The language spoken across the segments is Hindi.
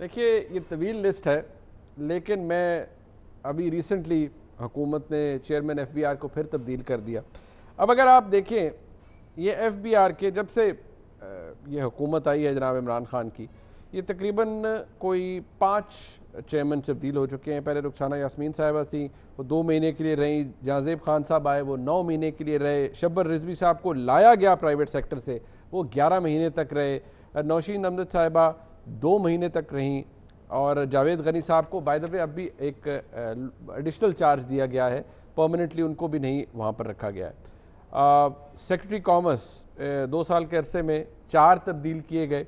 देखिए ये तवील लिस्ट है, लेकिन मैं अभी रिसेंटली हुकूमत ने चेयरमैन एफबीआर को फिर तब्दील कर दिया। अब अगर आप देखें ये एफबीआर के जब से ये हुकूमत आई है जनाब इमरान खान की, ये तकरीबन कोई 5 चेयरमैन तब्दील हो चुके हैं। पहले रुखसाना यास्मीन साहिबा थी, वो 2 महीने के लिए रहीं। जाजेब खान साहब आए, वो 9 महीने के लिए रहे। शब्बर रिजवी साहब को लाया गया प्राइवेट सेक्टर से, वो 11 महीने तक रहे। नौशीन अहमद साहिबा 2 महीने तक रहीं। और जावेद गनी साहब को बाय द वे अब भी एक एडिशनल चार्ज दिया गया है, परमानेंटली उनको भी नहीं वहाँ पर रखा गया है। सेक्रेटरी कॉमर्स 2 साल के अरसे में 4 तब्दील किए गए।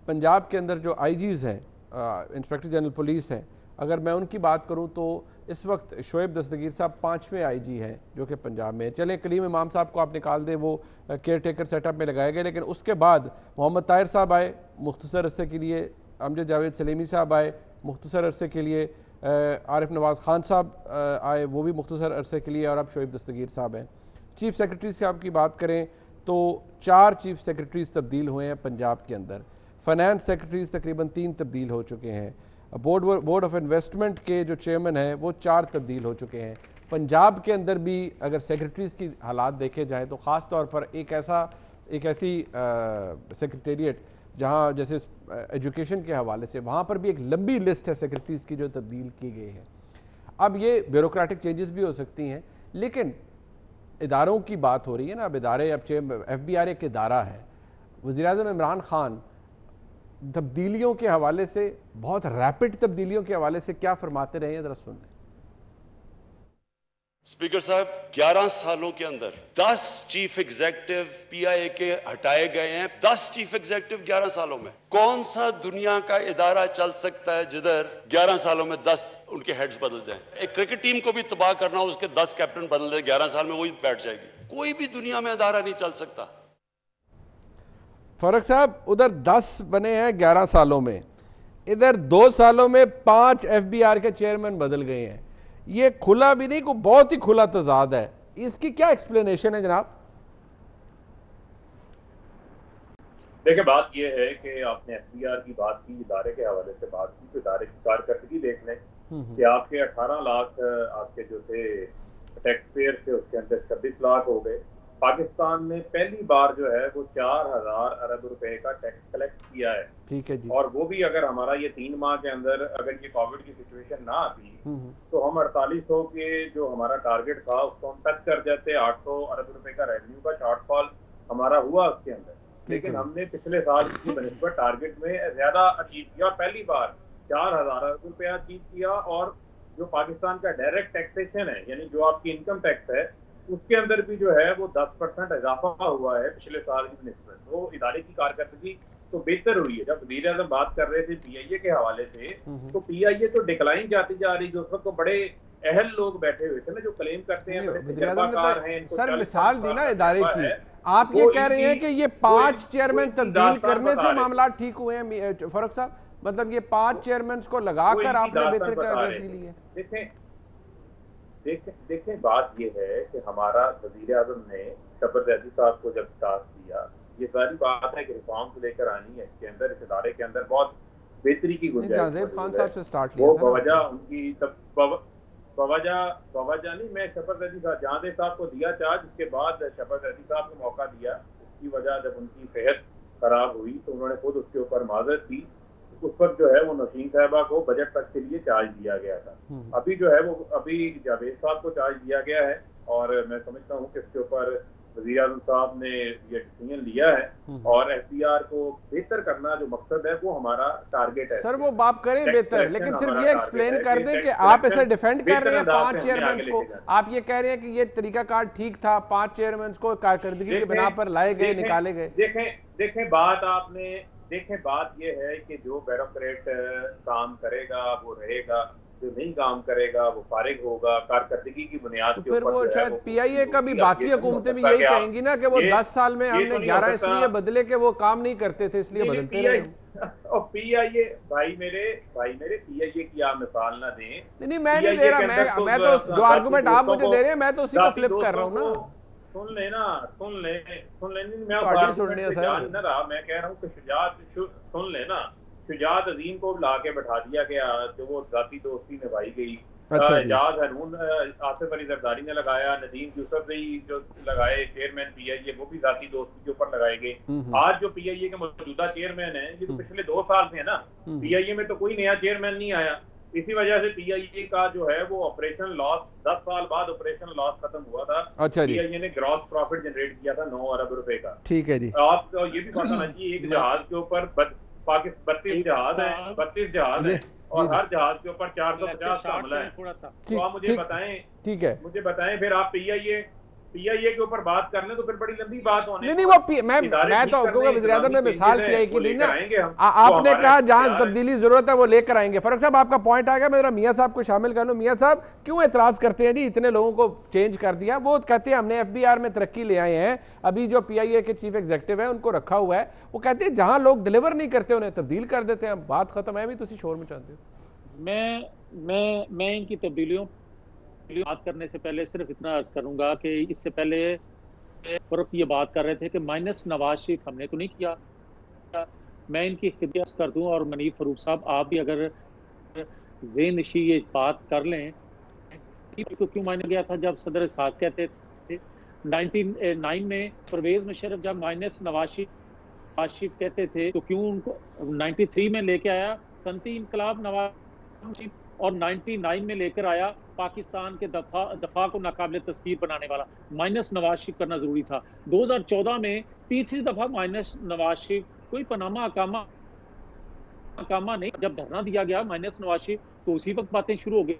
पंजाब के अंदर जो आईजीज़ हैं, इंस्पेक्टर जनरल पुलिस हैं, अगर मैं उनकी बात करूं तो इस वक्त शोएब दस्तगीर साहब 5वें आईजी हैं जो कि पंजाब में। चलें कलीम इमाम साहब को आप निकाल दें, वो केयर टेकर सेटअप में लगाए गए, लेकिन उसके बाद मोहम्मद ताहिर साहब आए मुख्तसर अरसे के लिए, अमजद जावेद सलीमी साहब आए मुख्तसर अरसे के लिए, आरिफ नवाज़ खान साहब आए, वो भी मुख्तसर अरसे के लिए, और अब शोएब दस्तगीर साहब हैं। चीफ़ सेक्रेटरीज़ की आपकी बात करें तो 4 चीफ़ सेक्रेटरीज़ तब्दील हुए हैं पंजाब के अंदर। फाइनेंस सेक्रेटरीज़ तकरीबन 3 तब्दील हो चुके हैं। बोर्ड ऑफ इन्वेस्टमेंट के जो चेयरमैन हैं वो 4 तब्दील हो चुके हैं। पंजाब के अंदर भी अगर सेक्रेटरीज़ की हालात देखे जाएँ तो ख़ास तौर पर एक ऐसी सेक्रेटेरिएट जहाँ जैसे एजुकेशन के हवाले से, वहाँ पर भी एक लंबी लिस्ट है सेक्रेटरीज़ की जो तब्दील की गई है। अब ये ब्यूरोक्रेटिक चेंजेस भी हो सकती हैं, लेकिन इदारों की बात हो रही है ना। अब इदारे, अब एफबीआर एक इदारा है। वज़ीर-ए-आज़म इमरान खान तब्दीलियों के हवाले से, बहुत रैपिड तब्दीलियों के हवाले से क्या फरमाते रहे हैं, ज़रा सुन लें। स्पीकर साहब, 11 सालों के अंदर 10 चीफ एग्जीक्यूटिव पीआईए के हटाए गए हैं। 10 चीफ एग्जीक्यूटिव 11 सालों में। कौन सा दुनिया का इदारा चल सकता है जिधर 11 सालों में 10 उनके हेड्स बदल जाएं? एक क्रिकेट टीम को भी तबाह करना हो, उसके 10 कैप्टन बदल दे 11 साल में, वही बैठ जाएगी। कोई भी दुनिया में इदारा नहीं चल सकता। फरक साहब, उधर 10 बने हैं 11 सालों में, इधर 2 सालों में 5 एफबीआर के चेयरमैन बदल गए हैं। ये खुला भी नहीं, को बहुत ही खुला तजाद है। इसकी क्या एक्सप्लेनेशन है जनाब? देखिए, बात यह है कि आपने एफबीआर की बात की, इदारे के हवाले से बात की, तो इदारे की कारकर्दगी देख लें कि आपके 18 लाख आपके जो थे टैक्स पेयर थे, उसके अंदर 26 लाख हो गए। पाकिस्तान ने पहली बार जो है वो 4000 अरब रुपए का टैक्स कलेक्ट किया है। ठीक है जी। और वो भी अगर हमारा ये 3 माह के अंदर अगर ये कोविड की सिचुएशन ना आती तो हम 4800 के जो हमारा टारगेट था उसको हम टच कर जाते। 800 अरब रुपए का रेवेन्यू का शॉर्टफॉल हमारा हुआ उसके अंदर, लेकिन हमने पिछले साल की बनस्पत टारगेट में ज्यादा अचीव किया। पहली बार 4000 अरब रुपया अचीव किया। और जो पाकिस्तान का डायरेक्ट टैक्सेशन है, यानी जो आपकी इनकम टैक्स है, उसके अंदर भी जो है वो 10% इजाफा हुआ है पिछले साल की बनस्पत। तो इदारे की कारकर्दगी तो बेहतर हुई है। जब वज़ीर-ए-आज़म बात कर रहे थे पीआईए के हवाले से, तो पीआईए तो डिक्लाइन जाती जा रही। जो वक्त तो बड़े अहल लोग बैठे हुए थे ना, जो क्लेम करते हैं बड़े तजर्बाकार हैं, सर मिसाल दी ना इदारे की। आप ये कह रहे हैं कि ये 5 चेयरमैन तब्दील करने से मामला ठीक हुए हैं फरूख साहब? मतलब ये 5 चेयरमैन को लगाकर आपने बेहतर ली है? देखें, बात ये है कि हमारा वज़ीर-ए-आज़म ने शब्बर रैदी साहब को जब टास्क दिया, ये सारी बात है कि रिफॉर्म्स लेकर आनी है। इसके अंदर, इस इदारे के अंदर बहुत बेहतरी की गुंजाइश है। खान साहब से स्टार्ट लिया वो बवजह उनकी तब बवजह नहीं, मैं शब्बर रैदी साहब जहांदेव साहब को दिया चार्ज, उसके बाद शब्बर रैदी साहब को मौका दिया। उसकी वजह जब उनकी सेहत खराब हुई तो उन्होंने खुद उसके ऊपर माजरत की। उस पर जो है वो नसीम साहबा को बजट तक के लिए चार्ज दिया गया था। अभी जो है वो अभी जावेद साहब को चार्ज दिया गया है। और मैं समझता हूँ कि इसके ऊपर वज़ीर-ए-आज़म साहब ने ये डिसीजन लिया है। और एफबीआर को बेहतर करना जो मकसद है वो हमारा टारगेट है। सर वो बाप करें बेहतर, लेकिन सिर्फ ये एक्सप्लेन कर दें कि आप इसे डिफेंड कर रहे हैं 5 चेयरमैन को। आप ये कह रहे हैं कि ये तरीकाकार ठीक था, 5 चेयरमैन को कारकर्दगी की बिना पर लाए गए, निकाले गए। देखें, बात ये है कि जो ब्यूरोक्रेट काम करेगा वो रहेगा, जो नहीं काम करेगा वो फारिग होगा कारकर्दगी की बुनियाद के ऊपर। फिर वो शायद पीआईए का भी, बाकी हुकूमतें भी यही कहेंगी ना कि वो 10 साल में हमने 11 इसलिए बदले कि वो काम नहीं करते थे, इसलिए बदलते रहे। और पीआईए भाई मेरे पीआईए की आप मिसाल ना दें। नहीं, मैं नहीं दे रहा, मैं तो जो आर्गुमेंट आप मुझे दे रहे हैं मैं तो उसी को फ्लिप कर रहा हूँ ना। सुन ले, मैं जान न रहा, मैं कह रहा हूँ कि शुजात सुन ले ना। शुजात अजीम को ला के बैठा दिया गया, जो वो जाती दोस्ती निभाई गई। अच्छा एजाज हनून आसिफ अली जरदारी ने लगाया, नदीम यूसुफ जो लगाए चेयरमैन पीआईए, वो भी जाती दोस्ती के ऊपर लगाए गए। आज जो पीआईए के मौजूदा चेयरमैन है, ये तो पिछले 2 साल से है ना, पीआईए में तो कोई नया चेयरमैन नहीं आया। इसी वजह से पीआईए का जो है वो ऑपरेशन लॉस, 10 साल बाद ऑपरेशन लॉस खत्म हुआ था। अच्छा जी। पीआईए ने ग्रॉस प्रॉफिट जनरेट किया था 9 अरब रुपए का। ठीक है जी। आपको ये भी पता होना चाहिए, एक जहाज के ऊपर 32 जहाज है, 32 जहाज है, और हर जहाज के ऊपर 450 का हमला है। तो आप मुझे बताएं, ठीक है, मुझे बताएं फिर आप पीआईए के ऊपर बात कर लें तो फिर बड़ी लंबी बात होने। नहीं वो मैं तो क्योंकि वज़ीर-ए-आज़म ने मिसाल पीआई की दी ना, आपने कहा जहां तब्दीली जरूरत है वो लेकर आएंगे। फरूख साहब आपका पॉइंट आ गया, मैं जरा मियां साहब को शामिल कर लूं। मियां साहब क्यों एतराज करते हैं जी, इतने लोगों को चेंज कर दिया? वो कहते हैं हमने एफबीआर में तरक्की ले आए हैं, अभी जो पीआईए के चीफ एग्जीक्यूटिव है उनको रखा हुआ है, वो कहते हैं जहां लोग डिलीवर नहीं करते उन्हें तब्दील कर देते हैं। बात खत्म है, भी तुम शोर मचाते हो। मैं इनकी तब्दीलियों बात करने से पहले सिर्फ इतना अर्ज करूंगा कि इससे पहले फरूख ये बात कर रहे थे कि माइनस नवाज शरीफ हमने तो नहीं किया। मैं इनकी खिदमत कर दूं, और मनीफ फरूख साहब आप भी अगर ज़ेन नशी ये बात कर लें तो क्यों मायने गया था जब सदर साद कहते थे 1999 में परवेज मुशर्रफ जब माइनस नवाज शरीफ कहते थे तो क्यों उनको 93 में लेके आया सनती इनकलाब नवाज शरीफ, और 99 में लेकर आया पाकिस्तान के दफा को नाकाबिल तस्कीर बनाने वाला माइनस नवाज शरीफ करना जरूरी था। 2014 में तीसरी दफा माइनस नवाज शरीफ, कोई पनामा अकामा नहीं, जब धरना दिया गया माइनस नवाज शरीफ तो उसी वक्त बातें शुरू हो गई,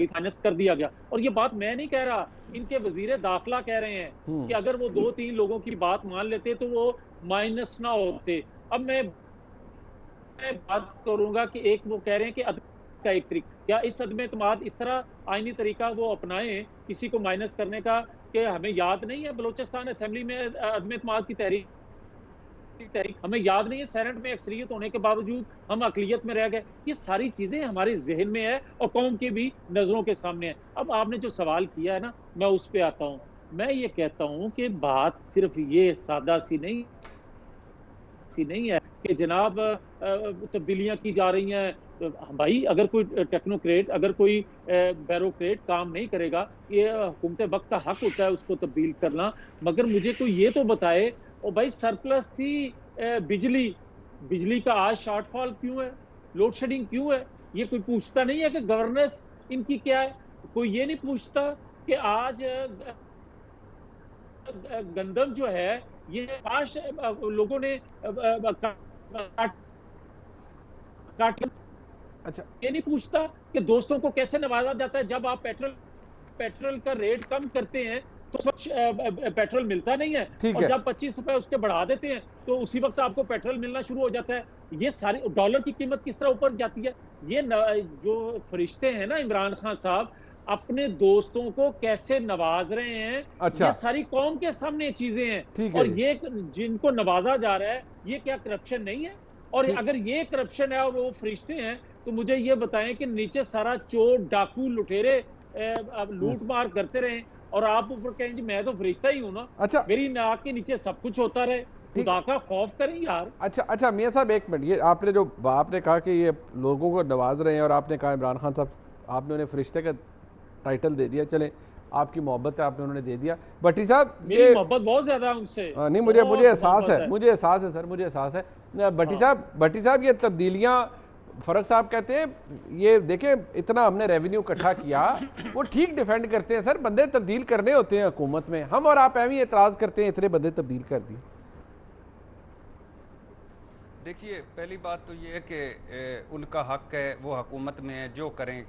माइनस कर दिया गया। और ये बात मैं नहीं कह रहा, इनके वजीर दाखिला कह रहे हैं कि अगर वो 2-3 लोगों की बात मान लेते तो वो माइनस ना होते। अब मैं बात करूंगा कि एक वो कह रहे हैं कि का एक तरीका, क्या इस अदम एतमाद इस तरह आईनी तरीका वो अपनाएं किसी को माइनस करने का कि हमें याद नहीं है बलूचिस्तान असेंबली में अदम एतमाद की तहरीक, हमें याद नहीं है सेनेट में अक्सरियत होने के बावजूद हम अकलियत में रह गए। ये सारी चीजें हमारे जहन में है और कौम के भी नजरों के सामने है। अब आपने जो सवाल किया है ना, मैं उस पर आता हूँ। मैं ये कहता हूँ कि बात सिर्फ ये सादा सी नहीं है कि जनाब तब्दीलियां की जा रही हैं। भाई अगर कोई टेक्नोक्रेट, अगर कोई बैरोक्रेट काम नहीं करेगा, ये हुकूमत वक्त का हक होता है उसको तब्दील करना। मगर मुझे कोई ये तो बताए, और भाई सरप्लस थी बिजली का आज शॉर्टफॉल क्यों है, लोड शेडिंग क्यों है? ये कोई पूछता नहीं है कि गवर्नेंस इनकी क्या है? कोई ये नहीं पूछता कि आज गंदम जो है ये 5 लोगों ने काट। अच्छा, ये नहीं पूछता कि दोस्तों को कैसे नवाजा जाता है। जब आप पेट्रोल का रेट कम करते हैं तो पेट्रोल मिलता नहीं है, और जब 25 रुपए उसके बढ़ा देते हैं तो उसी वक्त आपको पेट्रोल मिलना शुरू हो जाता है। ये सारी डॉलर की कीमत किस तरह ऊपर जाती है। ये जो फरिश्ते हैं ना इमरान खान साहब, अपने दोस्तों को कैसे नवाज रहे हैं। अच्छा। ये सारी कौम के सामने चीजें हैं, और ये जिनको नवाजा जा रहा है ये क्या करप्शन नहीं है? और अगर ये करप्शन है और वो फरिश्ते हैं तो मुझे ये बताएं कि नीचे सारा चोर डाकू लुटेरे लूट मार करते रहे और आप ऊपर कहें जी मैं तो फरिश्ता ही हूं ना। अच्छा, मेरी नाक के नीचे सब कुछ होता रहे। खुदा का खौफ करें यार। अच्छा मियां साहब एक मिनट, ये आपने कहा कि ये लोगों को नवाज रहे हैं, और आपने कहा इमरान खान साहब आपने उन्हें फरिश्ते का टाइटल दे दिया। चले आपकी मोहब्बत है, आपने उन्होंने दे दिया। भट्टी साहब मेरी मोहब्बत बहुत ज्यादा उनसे। नहीं, मुझे एहसास है, मुझे एहसास है भट्टी साहब ये तब्दीलियां फरूख साहब कहते हैं ये देखें इतना हमने रेवेन्यू इकट्ठा किया, वो ठीक डिफेंड करते हैं सर, बंदे तब्दील करने होते हैं हुकूमत में, हम और आप एवं एतराज करते हैं इतने बंदे तब्दील कर दिए। देखिए पहली बात तो ये है कि उनका हक है, वो हुकूमत में है, जो करें,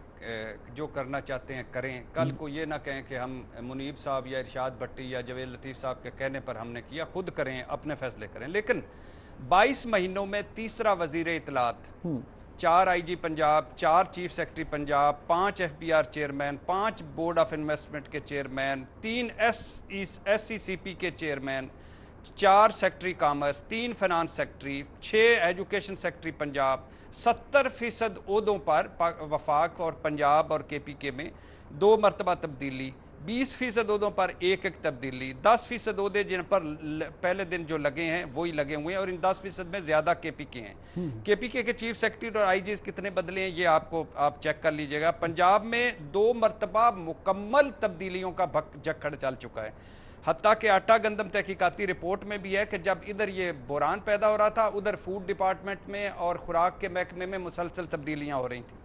जो करना चाहते हैं करें। कल को ये ना कहें कि हम मुनीब साहब या इरशाद भट्टी या जवेद लतीफ़ साहब के कहने पर हमने किया, खुद करें, अपने फैसले करें। लेकिन 22 महीनों में तीसरा वज़ीर इत्तलात, 4 IG Punjab, 4 chief secretary Punjab, 5 FBR chairman, 5 board of investment के चेयरमैन, 3 SCCP के chairman, 4 secretary commerce, 3 finance secretary, 6 education secretary Punjab, 70% ओहदों पर वफाक और पंजाब और KPK में 2 मरतबा तब्दीली, 20% ओहदों पर एक एक तब्दीली, 10% ओहदे जिन पर पहले दिन जो लगे हैं वही लगे हुए हैं, और इन 10% में ज़्यादा KPK हैं। KPK के चीफ सेक्रेटरी और IG कितने बदले हैं ये आप चेक कर लीजिएगा। पंजाब में 2 मरतबा मुकम्मल तब्दीलियों का झक्खड़ चल चुका है। हत्ता के आटा गंदम तहकीकाती रिपोर्ट में भी है कि जब इधर ये बुरान पैदा हो रहा था, उधर फूड डिपार्टमेंट में और खुराक के महकमे में मुसलसल तब्दीलियाँ हो रही थी।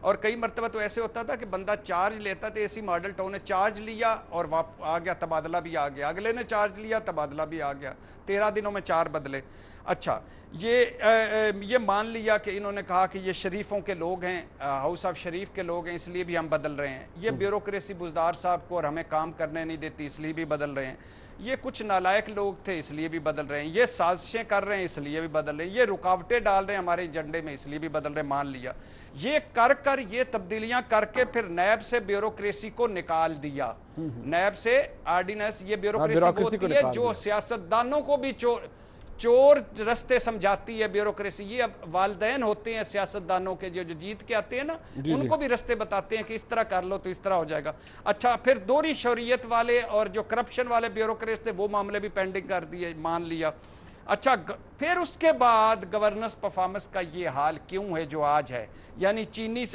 और कई मरतबा तो ऐसे होता था कि बंदा चार्ज लेता था, ऐसी मॉडल टाउन ने चार्ज लिया और आ गया, तबादला भी आ गया, अगले ने चार्ज लिया, तबादला भी आ गया, 13 दिनों में 4 बदले। अच्छा, ये मान लिया कि इन्होंने कहा कि ये शरीफों के लोग हैं, हाउस ऑफ शरीफ के लोग हैं, इसलिए भी हम बदल रहे हैं। ये ब्यूरोक्रेसी बुजदार साहब को और हमें काम करने नहीं देती, इसलिए भी बदल रहे हैं। ये कुछ नालायक लोग थे, इसलिए भी बदल रहे हैं। ये साजिशें कर रहे हैं, इसलिए भी बदल रहे हैं। ये रुकावटें डाल रहे हैं हमारे एजेंडे में, इसलिए भी बदल रहे हैं। मान लिया ये कर ये तब्दीलियां करके फिर नैब से ब्यूरोक्रेसी को निकाल दिया। नैब से ऑर्डिनेंस, ये ब्यूरोक्रेसी होती है जो सियासतदानों को भी चोर रास्ते समझाती है ब्यूरोक्रेसी। ये अब वालिदैन होते हैं सियासतदानों के, जो जीत के आते हैं ना, उनको भी रास्ते बताते हैं कि इस तरह कर लो तो इस तरह हो जाएगा। अच्छा, फिर दोहरी शरीयत वाले और जो करप्शन वाले ब्यूरोक्रेट थे वो मामले भी पेंडिंग कर दिए, मान लिया। अच्छा, फिर उसके बाद गवर्नेंस परफॉर्मेंस का ये हाल क्यों है जो आज है? यानी चीनी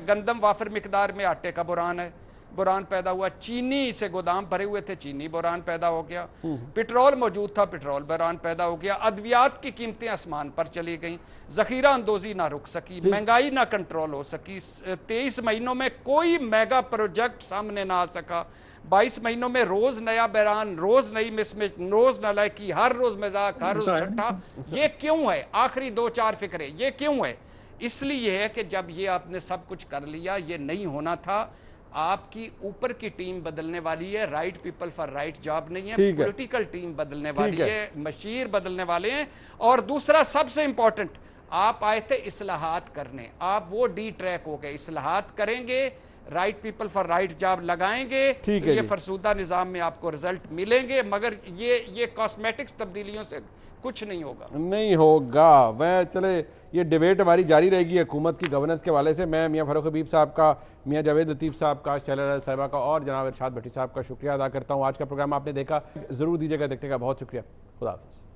गंदम वाफर मिकदार में आटे का बुरान पैदा हुआ, चीनी से गोदाम भरे हुए थे, चीनी बुरान पैदा हो गया, पेट्रोल मौजूद था, पेट्रोल बुरान पैदा हो गया, अद्वियात की कीमतें आसमान पर चली गईं, जखीरा अंदोजी ना रुक सकी, महंगाई ना कंट्रोल हो सकी, 23 महीनों में कोई मेगा प्रोजेक्ट सामने ना आ सका, 22 महीनों में रोज नया बयान, रोज नई मिसमिस, रोज नालायकी, हर रोज मजाक, हर रोज ठट्ठा। ये क्यों है? आखिरी 2-4 फिक्रे, ये क्यों है? इसलिए है कि जब ये आपने सब कुछ कर लिया, ये नहीं होना था। आपकी ऊपर की टीम बदलने वाली है, right people for right job नहीं है, पॉलिटिकल टीम बदलने वाली है, मशीर बदलने वाले हैं। और दूसरा सबसे इंपॉर्टेंट, आप आए थे इस्लाहात करने, आप वो डी ट्रैक हो गए। इस्लाहात करेंगे, right people for right job लगाएंगे, तो ये फरसूदा निज़ाम में आपको रिजल्ट मिलेंगे। मगर ये कॉस्मेटिक्स तब्दीलियों से कुछ नहीं होगा। वह चले, ये डिबेट हमारी जारी रहेगी हुकूमत की गवर्नेंस के हवाले से। मैं मियाँ फारूक हबीब साहब का, मियाँ जावेद लतीफ़ साहब का, शैला साहिबा का और जनाब इरशाद भट्टी साहब का शुक्रिया अदा करता हूँ। आज का प्रोग्राम आपने देखा, ज़रूर दीजिएगा देखने का बहुत शुक्रिया। खुदा हाफ़िज़।